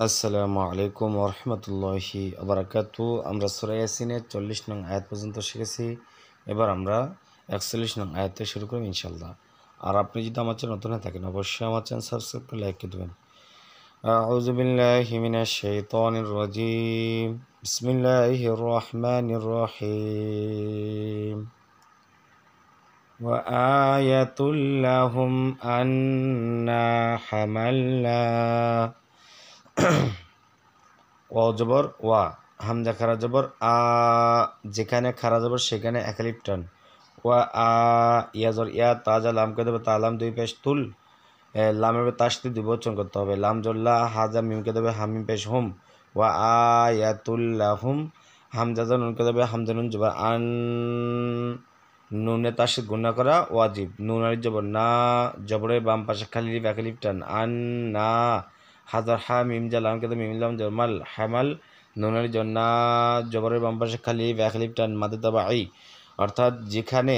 আসসালামু আলাইকুম ওরহমতুল্লাহি আবরাকাতু। আমরা সূরা ইয়াসিনের 40 নং আয়াত পর্যন্ত শিখেছি। এবার আমরা 41 নং আয়াতে শুরু করব ইনশাআল্লাহ। আর আপনি যদি আমার চ্যানেল নতুন হয়ে থাকেন অবশ্যই আমার চ্যানেল সাবস্ক্রাইব করে লাইক করে দেবেন। আউযু বিল্লাহি মিনাশ শাইতানির রাজিম। বিসমিল্লাহির রহমানির রহিম। وآية لهم أنا حملنا জবর ওয়া, হামজা খারা জবর আ, যেখানে খারা জবর সেখানে একালিফ টান। ওয়া আ, ইয়াজর ইয়া, তাজা লাম কে দেবে তালাম দুই পেশ তুল, লামের তাসদি দুই বচন করতে হবে। লাম জল্লা হাজা মিমকে দেবে হামিম পেশ হুম। ওয়া আয়াতুল্লাহুম, হামজা নুন কে দেবে হামজা নুন জবর আন, নুনে তাসদি গুণা করা ওয়াজিব। নুন আলিফ জবর না, জবরের বাম পাশে খালি লিফ একালিফ টান। আন না, হাজার হা মিম জা লাম কে দেবে মিম লাম জবর মাল হামাল, নুন আলিফ জবর না, জবরের বাম পাশে খালি লিফ একালিফ টান মাদে তাবাঈ। অর্থাৎ যেখানে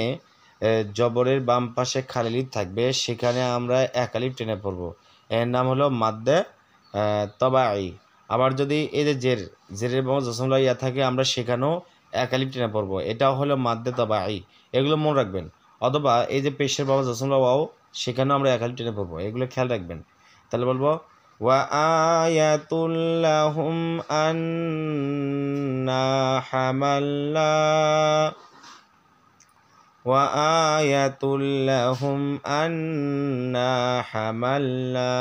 জবরের বাম পাশে খালি লিফ থাকবে সেখানে আমরা একালিফ টেনে পড়ব, এর নাম হলো মাদ্দে তবাঈ। আবার যদি এই যে জেরের বাম জসমলা ইয়া থাকে আমরা সেখানেও একালিফ টেনে পড়ব, এটাও হলো মাদ্দে তবাঈ। এগুলো মনে রাখবেন। অথবা এই যে পেশের বাবা জসমলা ওয়াও সেখানেও আমরা একালিফ টেনে পড়ব, এগুলো খেয়াল রাখবেন। তাহলে বলবো ওয়া আয়াতুল লাহুম আন্না হামাল্না, وآية لهم أنا حملنا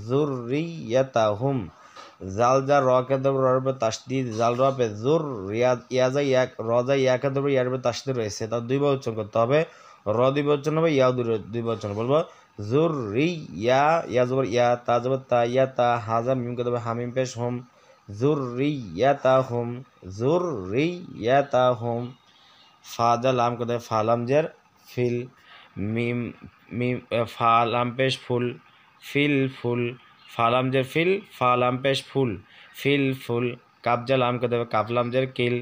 ذريتهم, জাল যা র কে দেব রর পে তাসদিদ, জাল র পে জুর, ইয়াজা ইয়াক রজা ইয়া কে দেব ইয়ার পে তাসদিদ রয়েছে, তার দুই বার উচ্চারণ করতে হবে। র দুই বার উচ্চারণ হবে, ইয়াও দুই বার উচ্চারণ। বলবো জুর রি ইয়া, ইয়া জবর ইয়া, তা জবর তা, ইয়া তা, হাজা মিম কে দেবে হামিম পেশ হুম। জুর রি ইয়া তা হুম, জুর রি ইয়া তা হুম। ফাজা লাম কে দেবে ফালাম জের ফিল, মিম মিম ফালাম পেশ ফুল, ফিল ফুল, ফালাম জের ফিল, ফালাম পেশ ফুল, ফিল ফুল। কাবজা লাম কে দেবে কাফলাম জের কিল,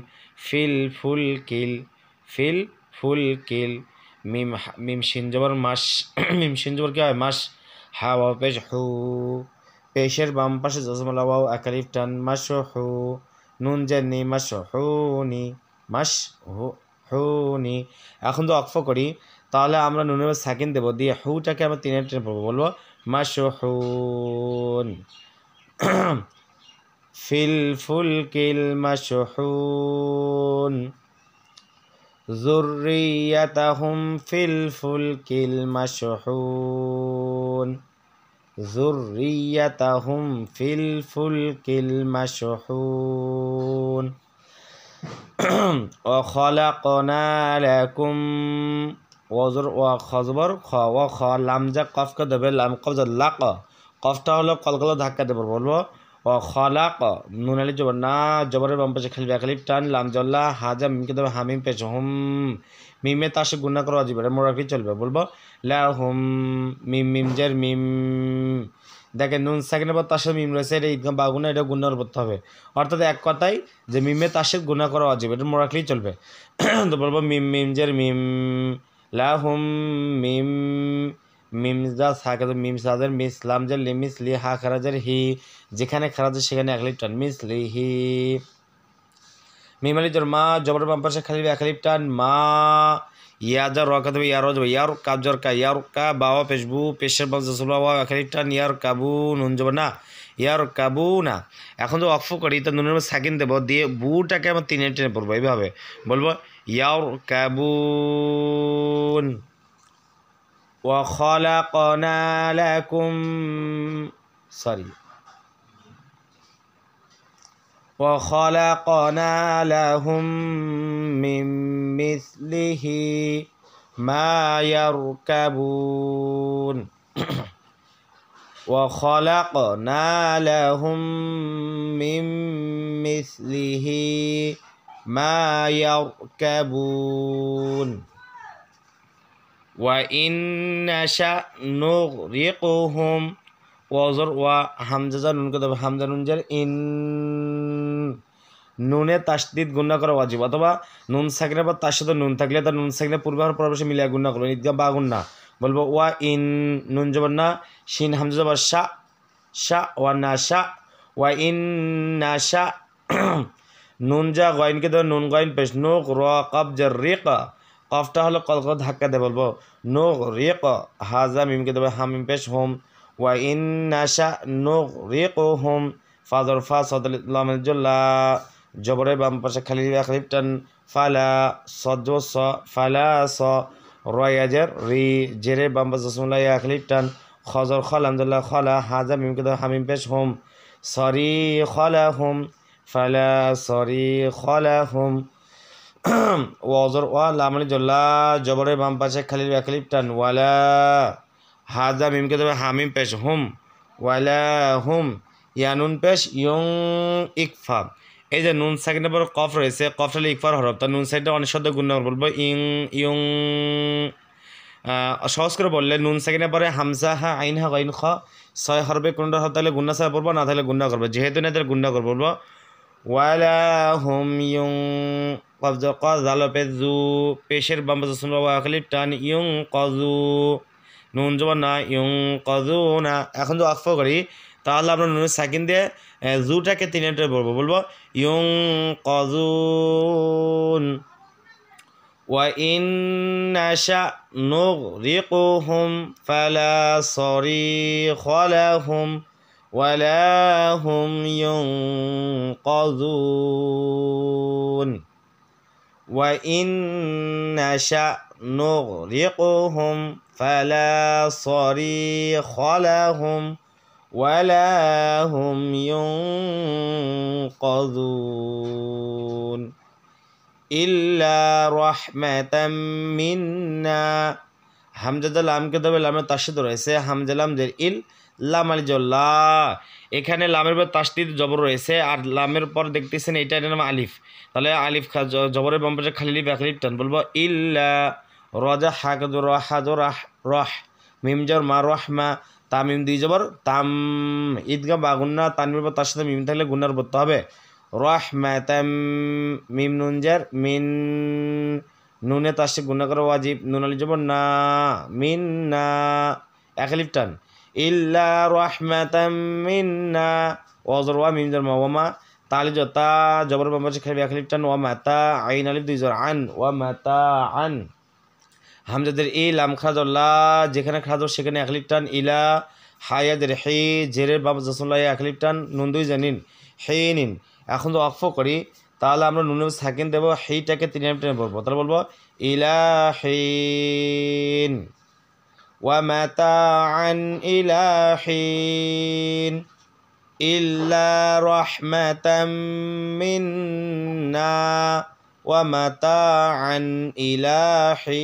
ফিল ফুল কিল, ফিল ফুল কিল। মিম মিম শিন জবর মাস, মিম শিন জবর কি হয় মাস, হা ওয়াও পেশ হু, পেশের বাম পাশে জজমালা ওয়াও একালিফ টান মাস হু। নুন জের নি মাস হু নি, মাস হু হুনি। এখন তো অক্ফ করি তাহলে আমরা নুনের সেকেন্ড দেবো, দিয়ে হুটাকে আমরা তিনে টেনে পড়বো। বলবো মাশহুন, ফিল ফুলকিল মাশহুন, যুররিয়াতাহুম ফিল ফুলকিল মাশহুন, যুররিয়াতাহুম ফিল ফুলকিল মাশহুন। وخلقنا لكم, ওজর ওয়া খজবর খ, ওয়া খ লাম যা কফকে দেবে লাম কফ যা লাক, কফটা হলো কলকলা ধাক্কা দেবো। বলবো ও খলাক, নুন আলিফ জবর না, জবরের বাম পাশে খালি খালিফ টান, লাম জল্লা হাজা মিমকে দেবে হামিম পেশ হুম। মিমে তাসে গুণা করা যাবে, মোরা কি চলবে। বলবো লা হুম, মিম মিম জের মিম, দেখেন নুন সেকেন্ডের পর তার সাথে মিম রয়েছে, এটা ঈদগাম বা গুণা, এটা গুণার করতে হবে। অর্থাৎ এক কথাই যে মিমে তার সাথে গুণা করা অজীব, এটা মনে রাখলেই চলবে। তো বলবো মিম মিম জের মিম, লাহুম মিম, মিম যা থাকে তো মিম সাজের মিস, লাম জের লি মিস লি, হা খারাজের হি, যেখানে খারাজের সেখানে একলিফ টান মিস লি হি। মিম আলি জোর মা, জবর বাম পাশে খালি একলিফ টান মা, ইয়া যা র কাতে ইয়ার জব ইয়ার কাব জর কা, ইয়ার কা বাওয়া পেশবু, পেশের বাম জসুলা ওয়া একলিফ টান, ইয়ার কাবু নুন জব না, ইয়ার কাবু না। এখন তো অক্ফ করি তো নুনের সেকেন্ড দেবো, দিয়ে বুটাকে আমার তিনে টেনে পড়বো এইভাবে। বলবো ইয়ার কাবুন, وخلقنا لكم, সরি, وخلقنا لهم من مثله ما يركبون, وخلقنا لهم من مثله ما يركبون, وإن نشأ نغرقهم, ওজর ওয়া হামজা নুন কে দেবে হামজা নুন জের ইন, নুনে তাসদিদ গুণা করা ওয়াজিব। অথবা নুন সাকিনের পর তার সাথে নুন থাকলে তার নুন সাকিনের পূর্বে আর পরবর্তী মিলিয়ে গুণা করবো, ঈদগাম বা গুণা। বলবো ওয়া ইন, নুন জবর না, শিন হামজা জবর শা, শা ওয়া না শা ওয়া ইন না শা নুন যা গয়নকে দেবে নুন গয়ন পেশ নুক র কফ জার রিক কফটা হলো কলকত ধাক্কা দিয়ে বলবো নুক রিক হাজা মিমকে দেবে হামিম পেশ হোম ওয়া ইন না শা নুক রিক হোম ফাদর ফা সদল লামের জল্লা জবরের বাম পাশে খালি আলিফ টান ফালা সজ স ফালা স রয়াজের রি জেরের বাম পাশে সুমলা আলিফ টান খজর খল আমজুল্লাহ খলা হাজা মিমকে দেবে হামিম পেশ হোম সরি খলা হোম ফালা সরি খলা হোম ওয়াজর ওয়া লামনি জল্লা জবরের বাম পাশে খালি আলিফ টান ওয়ালা হাজা মিমকে দেবে হামিম পেশ হুম ওয়ালা হুম ইয়ানুন পেশ ইয়ং ইকফা এই যে নুন সাকিনের পর কফ রয়েছে কফটা হলে ইকফার হরফ তা নুন সাইডটা অনেক শব্দ গুণ বলবো ইং ইয়ং সহজ করে বললে নুন সাকিনের পরে হামজা হা আইন হা গাইন খ ছয় হরফে কোনটা হরফ তাহলে গুন্না সাহেব পড়বো না তাহলে গুন্না করবো যেহেতু না তাহলে গুন্না করবো বলবো ওয়ালা হুম ইয়ং কবজ ক জালো পে জু পেশের বাম পাশে শুনবো ওয়াকলিপ টান ইয়ং কজু নুন জবান না ইয়ং কজু না এখন যদি অক্ফ করি তাহলে আমরা নুনের সাকিন দিয়ে জুটাকে তিনটে বলবো বলবো ইয়ং কজুন ওয়া ইন নাশা নুগরিকুহুম ফালা সরিখা লাহুম ওয়ালা হুম ইউনকাযুন ওয়া ইন নাশা নুগরিকুহুম ফালা সরিখা লাহুম ওয়ালা হুম ইউনকাযুন ইল্লা রাহমাতাম মিন্না হামজা লামকে দেবে লামের তাসদীদ রয়েছে হামজা লাম জের ইল লাম আলি জল্লা এখানে লামের পর তাসদীদ জবর রয়েছে আর লামের পর দেখতেছেন এটা এর নাম আলিফ তাহলে আলিফ জবরের বাম পাশে খালি লিফ আলিফ টান বলবো ইল্লা রাজা হাকদ রাহাদ রাহ রাহ মিম জবর মা রাহমা তামিম দুই জবর তাম ঈদগাহ বা গুন্না তানবীর পর তার সাথে মিম থাকলে গুন্নার পড়তে হবে রাহমাতাম মিম নুন জার মিন নুনে তার সাথে গুন্না করা ওয়াজিব নুন আলিফ জবর না মিন না এক আলিফ টান ইল্লা রাহমাতাম মিন্না ওয়াজর ওয়া মিম জার মা ওয়া মা তালি তা জবর বাম পাশে খালি এক আলিফ টান ওয়া মাতা আইন আলিফ দুই জবর আন ওয়া মাতা আন হামজাদের ই লাম খাজল্লা যেখানে খাজর সেখানে এক আলিফ টান ইলা হায়াদের হে জেরের বাম জাসুল্লাহ এক আলিফ টান নুন দুই জানিন হে নিন এখন তো অক্ফ করি তাহলে আমরা নুনের সাকিন দেবো হেইটাকে তিন টেনে পড়বো তাহলে বলবো ইলাহিন ওয়া মাতাআন ইলাহিন ইল্লা রাহমাতাম মিন্না ওয়া মাতাআন ইলাহিন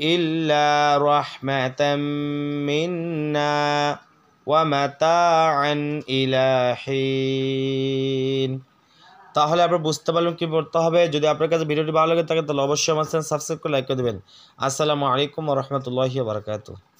ইল্লা রাহমাতাম মিন্না ওয়া মাতাআন ইলাহিন তাহলে আমরা বুঝতে পারলাম কি পড়তে হবে যদি আপনার কাছে ভিডিওটি ভালো লাগে থাকে তাহলে অবশ্যই আমার চ্যানেল সাবস্ক্রাইব করে লাইক করে দেবেন আসসালামু আলাইকুম ওয়া রাহমাতুল্লাহি ওয়া বারাকাতুহু